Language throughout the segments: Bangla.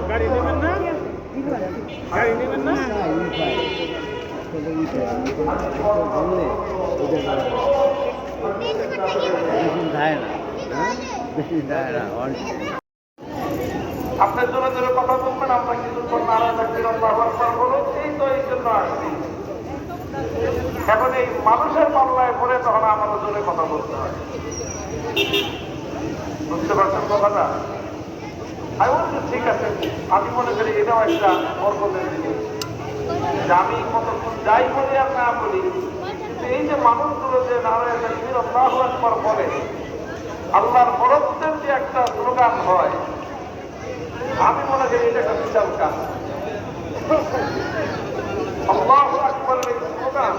গাড়ি নেবেন না গাড়ি নেবেন না আপনার জন্য জোরে কথা বলবেন, আমরা কিছুক্ষণ নারায় থাকবেন, বলুন এই তো এই জন্য আসছি। এখন এই মানুষের পাল্লায় পড়ে তখন আমাদের জোরে কথা বলতে হয়। বুঝতে পারছেন কথাটা? আমি বলছি ঠিক আছে, আমি মনে করি এটাও একটা বরকতের জিনিস যে আমি কতক্ষণ যাই বলি আর না বলি, কিন্তু এই যে মানুষগুলো যে নারায় তাকবীর আল্লাহু আকবার বলে, আল্লাহর বরকতের যে একটা স্লোগান হয়, আমি মনে করি এটা একটা বিশাল কাজ। আল্লাহু আকবার স্লোগান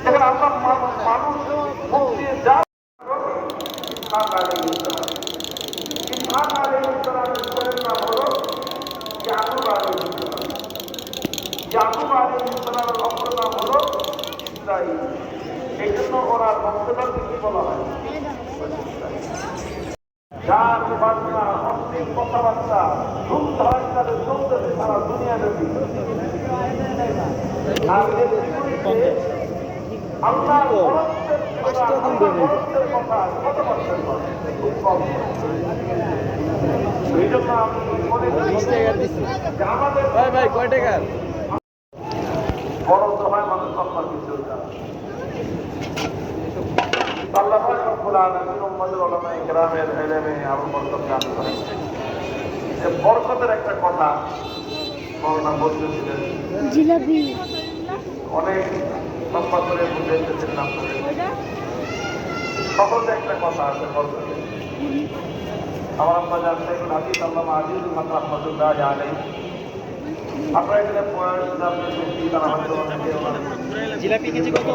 এখানে আমরা মানুষ মুখ দিয়ে যা ইসহাক আলাইহিস সালামের নাম হলো ইয়াকুব আলাইহিস সালাম। ইয়াকুব আলাইহিস সালামের অপর নাম হলো ইসরাঈল। এই জন্য ওরা বংশধরকে কি বলা হয়? যার বাচ্চা অশ্লীল কথাবার্তা ধূম ধারাক্কারে চলতেছে সারা দুনিয়া ব্যাপী। আর আল্লাহর বরকতের কথা কত পার্সেন্ট খুব কম। এই জন্য আমি মনে করি আমাদের ভাই কয় টাকা বড় তো হয় মানুষ সম্মান কিছু আল্লাহ রব্বুল আলামিন উম্মতের উলামায়ে কেরামের ইলমে আরো বরকত দান করেন। এই বরকতের একটা কথা মাওলানা বলতেছিলেন, জিলাপি অনেক লম্বা করে বুঝাইতেছেন নাম করে। সহজে একটা কথা আছে বরকতের। আমার আম্মা জান সাহেবুল হাদিস আল্লামা আজিজুল হক রাহমাতুল্লাহি আলাইহি, আপনারা এখানে বয়স জানতে বেশি, তারা হয়তো জিলাপি কেজি কত?